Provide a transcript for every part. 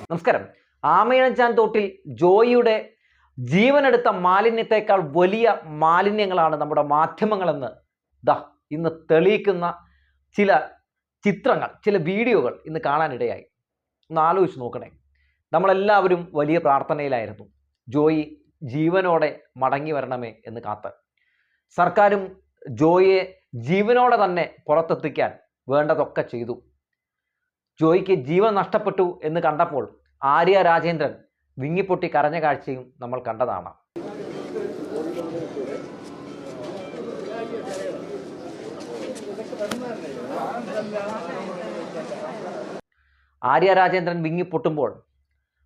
നമസ്കാരം. ആമയിഴഞ്ചാൻ തോട്ടിൽ ജോയിയുടെ ജീവനെടുത്ത മാലിന്യത്തെക്കാൾ വലിയ മാലിന്യങ്ങളാണ് നമ്മുടെ മാധ്യമങ്ങളെന്ന് ഇന്ന് തെളിയിക്കുന്ന ചില ചിത്രങ്ങൾ, ചില വീഡിയോകൾ ഇന്ന് കാണാനിടയായി. ഒന്ന് ആലോചിച്ച് നോക്കണേ. നമ്മളെല്ലാവരും വലിയ പ്രാർത്ഥനയിലായിരുന്നു, ജോയി ജീവനോടെ മടങ്ങി വരണമേ എന്ന് കാത്ത്. സർക്കാരും ജോയിയെ ജീവനോടെ തന്നെ പുറത്തെത്തിക്കാൻ വേണ്ടതൊക്കെ ചെയ്തു. ജോയിക്ക് ജീവൻ നഷ്ടപ്പെട്ടു എന്ന് കണ്ടപ്പോൾ ആര്യ രാജേന്ദ്രൻ വിങ്ങിപ്പൊട്ടി കരഞ്ഞ കാഴ്ചയും നമ്മൾ കണ്ടതാണ്. ആര്യ രാജേന്ദ്രൻ വിങ്ങിപ്പൊട്ടുമ്പോൾ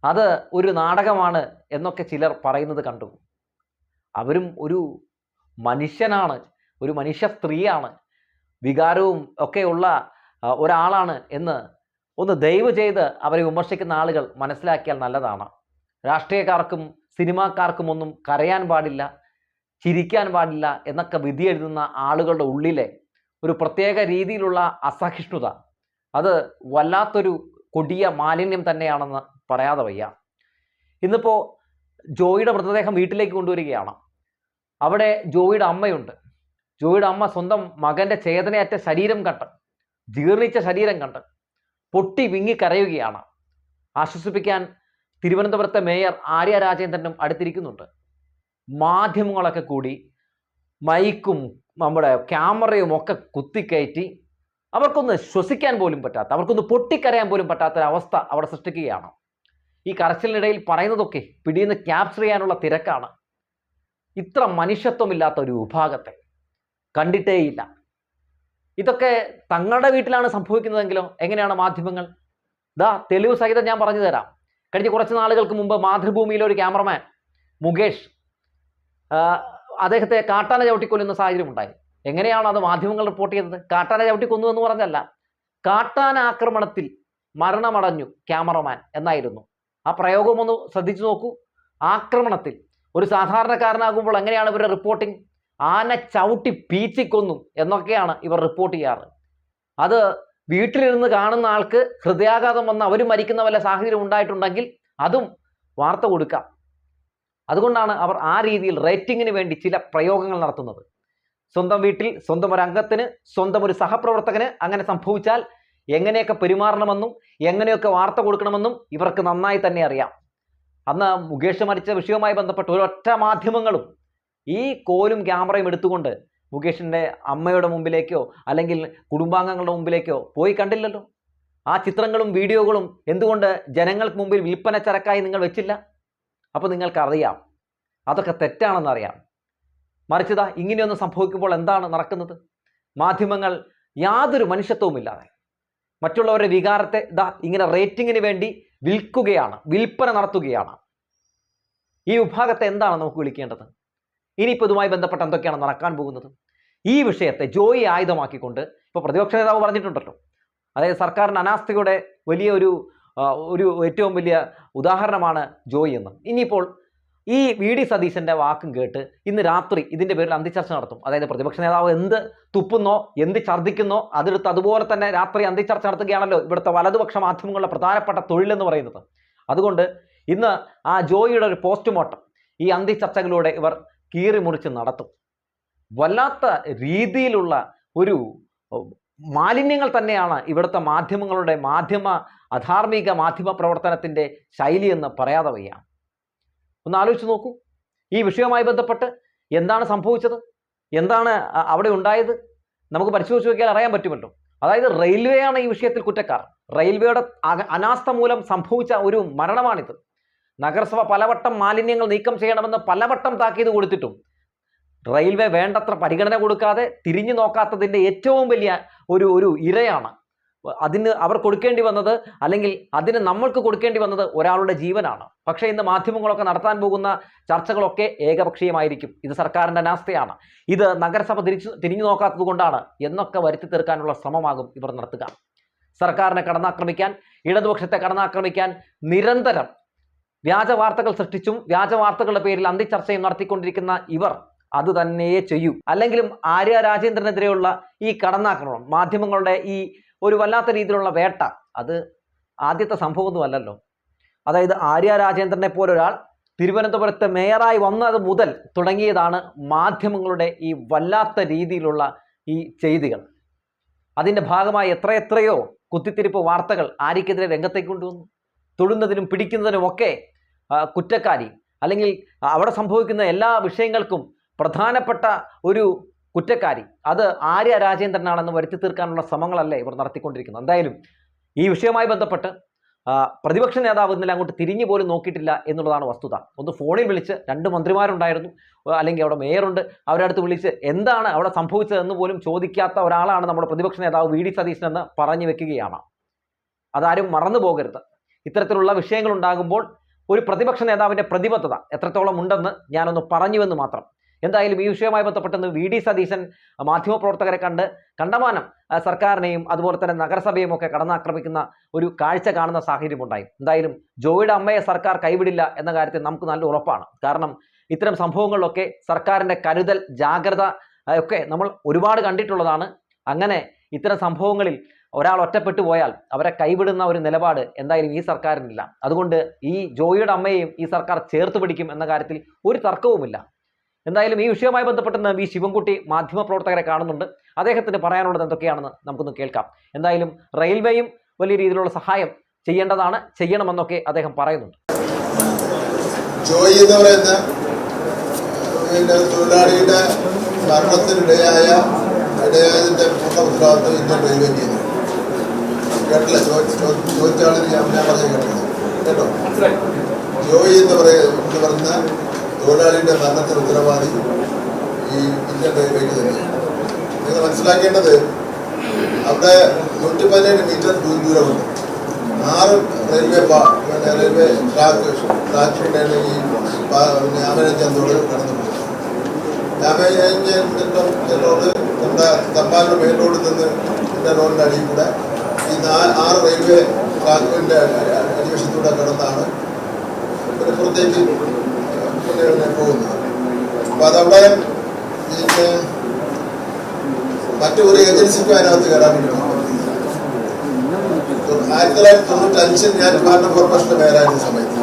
അത് ഒരു നാടകമാണ് എന്നൊക്കെ ചിലർ പറയുന്നത് കണ്ടു. അവരും ഒരു മനുഷ്യനാണ്, ഒരു മനുഷ്യ സ്ത്രീയാണ്, വികാരവും ഒക്കെയുള്ള ഒരാളാണ് എന്ന് ഒന്ന് ദയവ് ചെയ്ത് അവരെ വിമർശിക്കുന്ന ആളുകൾ മനസ്സിലാക്കിയാൽ നല്ലതാണ്. രാഷ്ട്രീയക്കാർക്കും സിനിമാക്കാർക്കും ഒന്നും കരയാൻ പാടില്ല, ചിരിക്കാൻ പാടില്ല എന്നൊക്കെ വിധി എഴുതുന്ന ആളുകളുടെ ഉള്ളിലെ ഒരു പ്രത്യേക രീതിയിലുള്ള അസഹിഷ്ണുത, അത് വല്ലാത്തൊരു കൊടിയ മാലിന്യം തന്നെയാണെന്ന് പറയാതെ വയ്യ. ഇന്നിപ്പോൾ ജോയിയുടെ മൃതദേഹം വീട്ടിലേക്ക് കൊണ്ടുവരികയാണ്. അവിടെ ജോയിയുടെ അമ്മയുണ്ട്. ജോയിയുടെ അമ്മ സ്വന്തം മകൻ്റെ ചേതനയറ്റ ശരീരം കണ്ട്, ജീർണിച്ച ശരീരം കണ്ട് പൊട്ടി വിങ്ങി കരയുകയാണ്. ആശ്വസിപ്പിക്കാൻ തിരുവനന്തപുരത്തെ മേയർ ആര്യ രാജേന്ദ്രനും അടുത്തിരിക്കുന്നുണ്ട്. മാധ്യമങ്ങളൊക്കെ കൂടി മൈക്കും നമ്മുടെ ക്യാമറയും ഒക്കെ കുത്തിക്കയറ്റി അവർക്കൊന്ന് ശ്വസിക്കാൻ പോലും പറ്റാത്ത, അവർക്കൊന്ന് പൊട്ടിക്കരയാൻ പോലും പറ്റാത്തൊരവസ്ഥ അവിടെ സൃഷ്ടിക്കുകയാണ്. ഈ കരച്ചിലിനിടയിൽ പറയുന്നതൊക്കെ പിടിയെന്ന് ക്യാപ്ചർ ചെയ്യാനുള്ള തിരക്കാണ്. ഇത്ര മനുഷ്യത്വമില്ലാത്ത ഒരു വിഭാഗത്തെ കണ്ടിട്ടേയില്ല. ഇതൊക്കെ തങ്ങളുടെ വീട്ടിലാണ് സംഭവിക്കുന്നതെങ്കിലോ എങ്ങനെയാണ് മാധ്യമങ്ങൾ? തെളിവ് സഹിതം ഞാൻ പറഞ്ഞു തരാം. കഴിഞ്ഞ കുറച്ച് നാളുകൾക്ക് മുമ്പ് മാതൃഭൂമിയിലെ ഒരു ക്യാമറമാൻ മുകേഷ്, അദ്ദേഹത്തെ കാട്ടാന ചവിട്ടിക്കൊല്ലുന്ന സാഹചര്യം ഉണ്ടായി. എങ്ങനെയാണ് അത് മാധ്യമങ്ങൾ റിപ്പോർട്ട് ചെയ്തത്? കാട്ടാന ചവിട്ടിക്കൊന്നു എന്ന് പറഞ്ഞല്ല, കാട്ടാന ആക്രമണത്തിൽ മരണമടഞ്ഞു ക്യാമറമാൻ എന്നായിരുന്നു. ആ പ്രയോഗം ഒന്ന് ശ്രദ്ധിച്ചു നോക്കൂ. ആക്രമണത്തിൽ ഒരു സാധാരണക്കാരനാകുമ്പോൾ എങ്ങനെയാണ് ഇവരുടെ റിപ്പോർട്ടിംഗ്? ആന ചവിട്ടി പീച്ചിക്കൊന്നു എന്നൊക്കെയാണ് ഇവർ റിപ്പോർട്ട് ചെയ്യാറ്. അത് വീട്ടിലിരുന്ന് കാണുന്ന ആൾക്ക് ഹൃദയാഘാതം വന്ന് അവർ മരിക്കുന്ന വല്ല സാഹചര്യം ഉണ്ടായിട്ടുണ്ടെങ്കിൽ അതും വാർത്ത കൊടുക്കാം. അതുകൊണ്ടാണ് അവർ ആ രീതിയിൽ റേറ്റിങ്ങിന് വേണ്ടി ചില പ്രയോഗങ്ങൾ നടത്തുന്നത്. സ്വന്തം വീട്ടിൽ സ്വന്തം ഒരു അംഗത്തിന്, സ്വന്തം ഒരു സഹപ്രവർത്തകന് അങ്ങനെ സംഭവിച്ചാൽ എങ്ങനെയൊക്കെ പെരുമാറണമെന്നും എങ്ങനെയൊക്കെ വാർത്ത കൊടുക്കണമെന്നും ഇവർക്ക് നന്നായി തന്നെ അറിയാം. അന്ന് മുകേഷ് മരിച്ച വിഷയവുമായി ബന്ധപ്പെട്ട് ഒരൊറ്റ മാധ്യമങ്ങളും ഈ കോലും ക്യാമറയും എടുത്തുകൊണ്ട് മുകേഷിൻ്റെ അമ്മയുടെ മുമ്പിലേക്കോ അല്ലെങ്കിൽ കുടുംബാംഗങ്ങളുടെ മുമ്പിലേക്കോ പോയി കണ്ടില്ലല്ലോ. ആ ചിത്രങ്ങളും വീഡിയോകളും എന്തുകൊണ്ട് ജനങ്ങൾക്ക് മുമ്പിൽ വിൽപ്പന ചരക്കായി നിങ്ങൾ വെച്ചില്ല? അപ്പോൾ നിങ്ങൾക്കറിയാം അതൊക്കെ തെറ്റാണെന്നറിയാം. മറിച്ചതാ ഇങ്ങനെയൊന്നും സംഭവിക്കുമ്പോൾ എന്താണ് നടക്കുന്നത്? മാധ്യമങ്ങൾ യാതൊരു മനുഷ്യത്വവുമില്ലാതെ മറ്റുള്ളവരുടെ വികാരത്തെ ഇങ്ങനെ റേറ്റിങ്ങിന് വേണ്ടി വിൽക്കുകയാണ്, വിൽപ്പന നടത്തുകയാണ്. ഈ വിഭാഗത്തെ എന്താണ് നമുക്ക് വിളിക്കേണ്ടത്? ഇനിയിപ്പോൾ ഇതുമായി ബന്ധപ്പെട്ട് എന്തൊക്കെയാണ് നടക്കാൻ പോകുന്നത്? ഈ വിഷയത്തെ ജോയി ആയുധമാക്കിക്കൊണ്ട് ഇപ്പോൾ പ്രതിപക്ഷ നേതാവ് പറഞ്ഞിട്ടുണ്ടല്ലോ, അതായത് സർക്കാരിൻ്റെ അനാസ്ഥയുടെ വലിയ ഒരു ഏറ്റവും വലിയ ഉദാഹരണമാണ് ജോയി എന്ന്. ഇനിയിപ്പോൾ ഈ വി.ഡി. സതീശൻ്റെ വാക്കും കേട്ട് ഇന്ന് രാത്രി ഇതിൻ്റെ പേരിൽ അന്തിച്ചർച്ച നടത്തും. അതായത് പ്രതിപക്ഷ നേതാവ് എന്ത് തുപ്പുന്നോ എന്ത് ഛർദ്ദിക്കുന്നോ അതെടുത്ത് അതുപോലെ തന്നെ രാത്രി അന്തിച്ചർച്ച നടത്തുകയാണല്ലോ ഇവിടുത്തെ വലതുപക്ഷ മാധ്യമങ്ങളുടെ പ്രധാനപ്പെട്ട തൊഴിലെന്ന് പറയുന്നത്. അതുകൊണ്ട് ഇന്ന് ആ ജോയിയുടെ ഒരു പോസ്റ്റ്മോർട്ടം ഈ അന്തിച്ചർച്ചകളിലൂടെ ഇവർ കീറി മുറിച്ച് നടത്തും. വല്ലാത്ത രീതിയിലുള്ള ഒരു മാലിന്യങ്ങൾ തന്നെയാണ് ഇവിടുത്തെ മാധ്യമങ്ങളുടെ അധാർമിക മാധ്യമ പ്രവർത്തനത്തിൻ്റെ ശൈലിയെന്ന് പറയാതെ വയ്യ. ഒന്ന് ആലോചിച്ച് നോക്കൂ. ഈ വിഷയവുമായി ബന്ധപ്പെട്ട് എന്താണ് സംഭവിച്ചത്, എന്താണ് അവിടെ ഉണ്ടായത്? നമുക്ക് പരിശോധിച്ച് നോക്കിയാൽ അറിയാൻ പറ്റുമല്ലോ. അതായത് റെയിൽവേയാണ് ഈ വിഷയത്തിൽ കുറ്റക്കാർ. റെയിൽവേയുടെ അനാസ്ഥ മൂലം സംഭവിച്ച ഒരു മരണമാണിത്. നഗരസഭ പലവട്ടം മാലിന്യങ്ങൾ നീക്കം ചെയ്യണമെന്ന് പലവട്ടം താക്കീത് കൊടുത്തിട്ടും റെയിൽവേ വേണ്ടത്ര പരിഗണന കൊടുക്കാതെ തിരിഞ്ഞു നോക്കാത്തതിൻ്റെ ഏറ്റവും വലിയ ഒരു ഇരയാണ്. അതിന് അവർ കൊടുക്കേണ്ടി വന്നത്, അല്ലെങ്കിൽ അതിന് നമ്മൾക്ക് കൊടുക്കേണ്ടി വന്നത് ഒരാളുടെ ജീവനാണ്. പക്ഷേ ഇന്ന് മാധ്യമങ്ങളൊക്കെ നടത്താൻ പോകുന്ന ചർച്ചകളൊക്കെ ഏകപക്ഷീയമായിരിക്കും. ഇത് സർക്കാരിൻ്റെ അനാസ്ഥയാണ്, ഇത് നഗരസഭ തിരിഞ്ഞു നോക്കാത്തത് കൊണ്ടാണ് എന്നൊക്കെ വരുത്തി തീർക്കാനുള്ള ശ്രമമാകും ഇവർ നടത്തുക. സർക്കാരിനെ കടന്നാക്രമിക്കാൻ, ഇടതുപക്ഷത്തെ കടന്നാക്രമിക്കാൻ നിരന്തരം വ്യാജ വാർത്തകൾ സൃഷ്ടിച്ചും വ്യാജ വാർത്തകളുടെ പേരിൽ അന്തിച്ചർച്ചയും നടത്തിക്കൊണ്ടിരിക്കുന്ന ഇവർ അത് തന്നെയേ ചെയ്യൂ. അല്ലെങ്കിലും ആര്യ രാജേന്ദ്രനെതിരെയുള്ള ഈ കടന്നാക്രമണം, മാധ്യമങ്ങളുടെ ഈ ഒരു വല്ലാത്ത രീതിയിലുള്ള വേട്ട, അത് ആദ്യത്തെ സംഭവമൊന്നുമല്ലല്ലോ. അതായത് ആര്യ രാജേന്ദ്രനെ പോലൊരാൾ തിരുവനന്തപുരത്ത് മേയറായി വന്നത് മുതൽ തുടങ്ങിയതാണ് മാധ്യമങ്ങളുടെ ഈ വല്ലാത്ത രീതിയിലുള്ള ഈ ചെയ്തികൾ. അതിൻ്റെ ഭാഗമായി എത്രയെത്രയോ കുത്തിത്തിരിപ്പ് വാർത്തകൾ ആര്യക്കെതിരെ രംഗത്തേക്ക് കൊണ്ടുവന്നു. തൊടുന്നതിനും പിടിക്കുന്നതിനുമൊക്കെ കുറ്റക്കാരി, അല്ലെങ്കിൽ അവിടെ സംഭവിക്കുന്ന എല്ലാ വിഷയങ്ങൾക്കും പ്രധാനപ്പെട്ട ഒരു കുറ്റക്കാരി അത് ആര്യ രാജേന്ദ്രനാണെന്ന് വരുത്തി തീർക്കാനുള്ള ശ്രമങ്ങളല്ലേ ഇവർ നടത്തിക്കൊണ്ടിരിക്കുന്നത്. എന്തായാലും ഈ വിഷയവുമായി ബന്ധപ്പെട്ട് പ്രതിപക്ഷ നേതാവ് ഇന്നലെ അങ്ങോട്ട് തിരിഞ്ഞു പോലും നോക്കിയിട്ടില്ല എന്നുള്ളതാണ് വസ്തുത. ഒന്ന് ഫോണിൽ വിളിച്ച്, 2 മന്ത്രിമാരുണ്ടായിരുന്നു, അല്ലെങ്കിൽ അവിടെ മേയറുണ്ട്, അവരുടെ അടുത്ത് വിളിച്ച് എന്താണ് അവിടെ സംഭവിച്ചതെന്ന് പോലും ചോദിക്കാത്ത ഒരാളാണ് നമ്മുടെ പ്രതിപക്ഷ നേതാവ് വി ഡി സതീശൻ എന്ന് പറഞ്ഞു വെക്കുകയാണ്. അതാരും മറന്നു പോകരുത്. ഇത്തരത്തിലുള്ള വിഷയങ്ങൾ ഉണ്ടാകുമ്പോൾ ഒരു പ്രതിപക്ഷ നേതാവിൻ്റെ പ്രതിബദ്ധത എത്രത്തോളം ഉണ്ടെന്ന് ഞാനൊന്ന് പറഞ്ഞുവെന്ന് മാത്രം. എന്തായാലും ഈ വിഷയവുമായി ബന്ധപ്പെട്ടെന്ന് വി ഡി സതീശൻ മാധ്യമപ്രവർത്തകരെ കണ്ടമാനം സർക്കാരിനെയും അതുപോലെ തന്നെ നഗരസഭയും ഒക്കെ കടന്നാക്രമിക്കുന്ന ഒരു കാഴ്ച കാണുന്ന സാഹചര്യമുണ്ടായി. എന്തായാലും ജോയിയുടെ അമ്മയെ സർക്കാർ കൈവിടില്ല എന്ന കാര്യത്തിൽ നമുക്ക് നല്ല ഉറപ്പാണ്. കാരണം ഇത്തരം സംഭവങ്ങളിലൊക്കെ സർക്കാരിൻ്റെ കരുതൽ, ജാഗ്രത ഒക്കെ നമ്മൾ ഒരുപാട് കണ്ടിട്ടുള്ളതാണ്. അങ്ങനെ ഇത്തരം സംഭവങ്ങളിൽ ഒരാൾ ഒറ്റപ്പെട്ടു പോയാൽ അവരെ കൈവിടുന്ന ഒരു നിലപാട് എന്തായാലും ഈ സർക്കാരിനില്ല. അതുകൊണ്ട് ഈ ജോയിയുടെ അമ്മയെയും ഈ സർക്കാർ ചേർത്ത് പിടിക്കും എന്ന കാര്യത്തിൽ ഒരു തർക്കവുമില്ല. എന്തായാലും ഈ വിഷയവുമായി ബന്ധപ്പെട്ട് വി ശിവൻകുട്ടി മാധ്യമപ്രവർത്തകരെ കാണുന്നുണ്ട്. അദ്ദേഹത്തിന് പറയാനുള്ളത് എന്തൊക്കെയാണെന്ന് നമുക്കൊന്ന് കേൾക്കാം. എന്തായാലും റെയിൽവേയും വലിയ രീതിയിലുള്ള സഹായം ചെയ്യണമെന്നൊക്കെ അദ്ദേഹം പറയുന്നുണ്ട്. ജോയി എന്ന് പറയുന്ന തൊഴിലാളിയുടെ മരണത്തിനിടയായതിന്റെ പൂർണ്ണ ഉത്തരവാദിത്വം ഇന്ത്യൻ റെയിൽവേ ചെയ്യുന്നു. കേട്ടില്ല, ചോദിച്ചാളിന് ഞാൻ പറഞ്ഞു കേട്ടോ. ജോയി എന്ന് പറയുന്ന തൊഴിലാളിയുടെ മരണത്തിന് ഉത്തരവാദി ഈ ഇന്ത്യൻ റെയിൽവേക്ക് തന്നെയാണ്. നിങ്ങൾ മനസ്സിലാക്കേണ്ടത് അവിടെ 117 മീറ്റർ ദൂരമുണ്ട്. 6 റെയിൽവേ ട്രാക്കിലൂടെയാണ് ഈ രാമനഞ്ചന്തോട് കടന്നു പോകുന്നത്. രാമനഞ്ചൻ റോഡ് നമ്മുടെ തമ്പാനൂർ മെയിൻ റോഡിൽ നിന്ന് ഇതിൻ്റെ റോഡിൻ്റെ അടിയിൽ കൂടെ ഈ 6 റെയിൽവേ ട്രാക്കിൻ്റെ അടിവശത്തൂടെ കടന്നാണ് പുറത്തേക്ക് പോകുന്നത്. അപ്പൊ അതവിടെ പിന്നെ മറ്റൊരു ഏജൻസിക്കും അതിനകത്ത് കയറാൻ വേണ്ടി 1995 ഞാൻ ഡിപ്പാർട്ട്മെന്റ് കോർപ്പറേഷന്റെ മേയറായിരുന്ന സമയത്ത്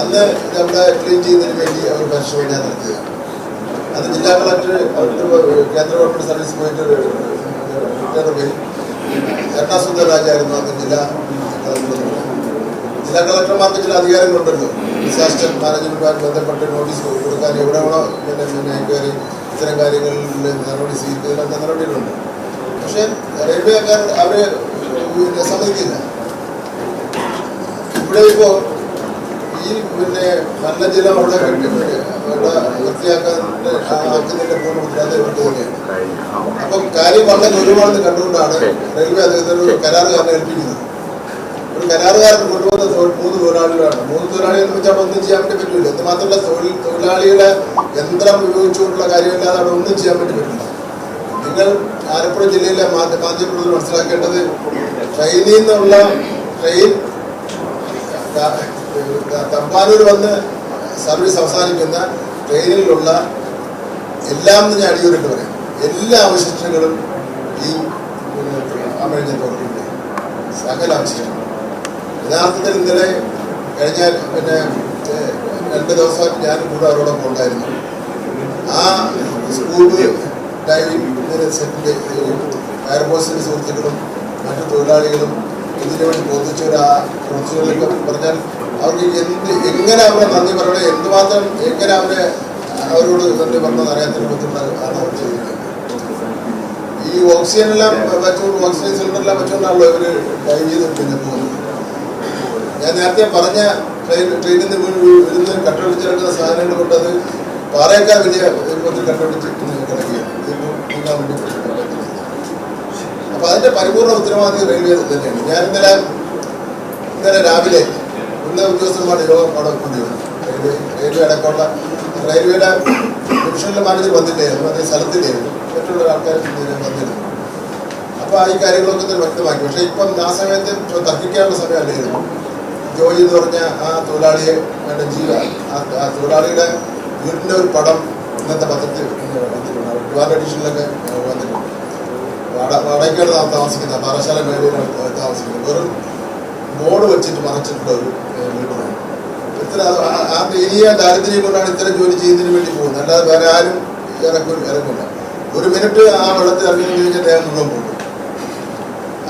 അന്ന് നമ്മുടെ ക്ലീൻ ചെയ്യുന്നതിന് വേണ്ടി അവർ പരിശോധന നടത്തുക. അന്ന് ജില്ലാ കളക്ടർ കേന്ദ്ര ഗവൺമെന്റ് സർവീസ് പോയിട്ട് എറണാസുന്ദരരാജായിരുന്നു അന്ന് ജില്ലാ കളക്ടർമാർക്ക് ചില അധികാരങ്ങളുണ്ടല്ലോ. ഡിസാസ്റ്റർ മാനേജ്മെന്റുമായി ബന്ധപ്പെട്ട് നോട്ടീസ് കൊടുക്കാൻ എവിടെ വേണോ കയറി ഇത്തരം കാര്യങ്ങളിൽ നടപടി സ്വീകരിക്കുന്നതിനൊക്കെ നടപടികളുണ്ട്. പക്ഷെ റെയിൽവേക്കാർ അവര് സമ്മതിക്കില്ല. ഇവിടെ ഇപ്പോൾ ഈ മലിനജലം അവിടെ വൃത്തിയാക്കുന്നതിന്റെ പൂർണ്ണ ഉത്തരവാദിത്തം ഇവർക്ക് തന്നെയാണ്. അപ്പം കാര്യം വളരെ ഗൗരവമാണെന്ന് കണ്ടുകൊണ്ടാണ് റെയിൽവേ അദ്ദേഹത്തിന് ഒരു കരാറുകാരനെ ഏൽപ്പിക്കുന്നത്. ഒരു കരാറുകാരൻ കൊണ്ടുവന്ന 3 തൊഴിലാളികളാണ്. 3 തൊഴിലാളികൾ എന്ന് വെച്ചാൽ ഒന്നും ചെയ്യാൻ വേണ്ടി പറ്റില്ല. ഇത് മാത്രമല്ല, തൊഴിലാളികളെ യന്ത്രം ഉപയോഗിച്ചുകൊണ്ടുള്ള കാര്യമില്ലാതെ അവിടെ ഒന്നും ചെയ്യാൻ വേണ്ടി പറ്റില്ല. നിങ്ങൾ ആലപ്പുഴ ജില്ലയിലെ മാധ്യമപ്രവർത്തകർ മനസ്സിലാക്കേണ്ടത് ട്രെയിനിൽ നിന്നുള്ള ട്രെയിൻ തമ്പാനൂർ വന്ന് സർവീസ് അവസാനിക്കുന്ന ട്രെയിനിലുള്ള എല്ലാം ഞാൻ അടിയൂരിട്ട് പറയും, എല്ലാ അവശിഷ്ടങ്ങളും ഈ അമേരിക്കൻ തോട്ടിലുണ്ട്. സകല അവശിഷ്ടങ്ങൾ യഥാർത്ഥത്തിൽ ഇന്നലെ കഴിഞ്ഞ 2 ദിവസമായിട്ട് ഞാൻ കൂടെ അവരോടൊപ്പം ഉണ്ടായിരുന്നു. ആ സ്കൂബ് ഡൈവിംഗ് സെറ്റിന്റെ ഫയർഫോഴ്സിന്റെ സുഹൃത്തുക്കളും മറ്റു തൊഴിലാളികളും ഇതിനു വേണ്ടി ബോധിച്ചവർ ആ കുറച്ചുകളൊക്കെ പറഞ്ഞാൽ അവർക്ക് എങ്ങനെ അവരെ നന്ദി പറയണേ, എന്തുമാത്രം എങ്ങനെ അവരോട് നന്ദി പറഞ്ഞതെന്ന് അറിയാത്തൊരു ബുദ്ധിമുട്ടാണ് അവർ ചെയ്തിരിക്കുന്നത്. ഈ ഓക്സിജനെല്ലാം വെച്ചുകൊണ്ട്, ഓക്സിജൻ സിലിണ്ടറെല്ലാം വെച്ചുകൊണ്ടാണല്ലോ ഇവർ ഡൈവ് ചെയ്ത് പിന്നെ പോകുന്നത്. ഞാൻ നേരത്തെ പറഞ്ഞ ട്രെയിനിൽ നിന്ന് വരുന്ന കട്ടപിടിച്ച് കിടക്കുന്ന സാധനങ്ങൾ കൊണ്ടത് പാറയേക്കാൾ വലിയ രൂപത്തിൽ കട്ടപിടിച്ച് കിടക്കുകയാണ്. നീക്കാൻ വേണ്ടി. അപ്പൊ അതിന്റെ പരിപൂർണ്ണ ഉത്തരവാദിത്വം റെയിൽവേ തന്നെയാണ്. ഞാൻ ഇന്നലെ രാവിലെ ഉദ്യോഗസ്ഥന്മാരുടെ യോഗം അവിടെ കൊണ്ടുവന്നു. റെയിൽവേ അടക്കമുള്ള റെയിൽവേയുടെ ഡിവിഷനിലെ മാനേജർ വന്നിട്ടായിരുന്നു, അതേ സ്ഥലത്തില്ലായിരുന്നു, മറ്റുള്ള ആൾക്കാർ വന്നിരുന്നു. അപ്പൊ ഈ കാര്യങ്ങളൊക്കെ തന്നെ വ്യക്തമാക്കി. പക്ഷെ ഇപ്പം ആ സമയത്ത് തർക്കിക്കാനുള്ള സമയമല്ലായിരുന്നു. ജോയി എന്ന് പറഞ്ഞ ആ തൊഴിലാളിയെ ആ തൊഴിലാളിയുടെ വീടിന്റെ ഒരു പടം ഇന്നത്തെ പത്രത്തിൽ വന്നിട്ടുണ്ട്. ഒരുപാട് എഡിഷനിലൊക്കെ വന്നിട്ടുണ്ട്. വാടകയ്ക്കാണ് താമസിക്കുന്ന പാറശാല മേഖലയിലാണ് താമസിക്കുന്നത്. വെറും ബോർഡ് വെച്ചിട്ട് മറച്ചിട്ടുള്ള ഒരു വീടുമാണ്. ഇത്ര ആ ദയനീയ ദാരിദ്ര്യം കൊണ്ടാണ് ഇത്തരം ജോലി ചെയ്യുന്നതിന് വേണ്ടി പോകുന്നത്. അല്ലാതെ വേറെ ആരും ഇറങ്ങില്ല. ഒരു മിനിറ്റ് ആ വെള്ളത്തിൽ ഇറങ്ങി കഴിഞ്ഞാൽ ദേഹം മുഴുവൻ പോകും.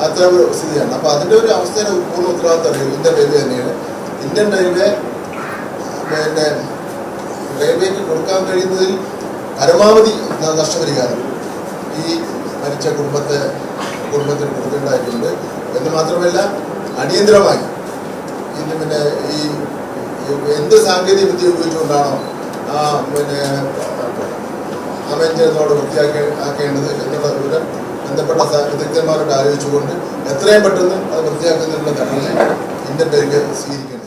അത്ര ഒരു സ്ഥിതിയാണ്. അപ്പോൾ അതിൻ്റെ ഒരു അവസ്ഥയുടെ പൂർണ്ണ ഉത്തരവാദിത്തം ഇന്ത്യൻ റെയിൽവേ തന്നെയാണ്. ഇന്ത്യൻ റെയിൽവേ പിന്നെ റെയിൽവേക്ക് കൊടുക്കാൻ കഴിയുന്നതിൽ പരമാവധി നഷ്ടപരിഹാരം ഈ മരിച്ച കുടുംബത്തിന് കൊടുക്കേണ്ടതായിട്ടുണ്ട് എന്ന് മാത്രമല്ല അടിയന്തരമായി ഇത് പിന്നെ ഈ എന്ത് സാങ്കേതിക വിദ്യ ഉപയോഗിച്ചുകൊണ്ടാണോ ആ പിന്നെ അമേഞ്ചിനോട് വൃത്തിയാക്കേണ്ടത് എന്നുള്ള വിവരം ബന്ധപ്പെട്ട വിദഗ്ധന്മാരോട് ആലോചിച്ചുകൊണ്ട് എത്രയും പെട്ടെന്ന് അത് വൃത്തിയാക്കുന്നതിനുള്ള നടപടി ഇന്ത്യൻ റെയിൽവേ സ്വീകരിക്കേണ്ടത്.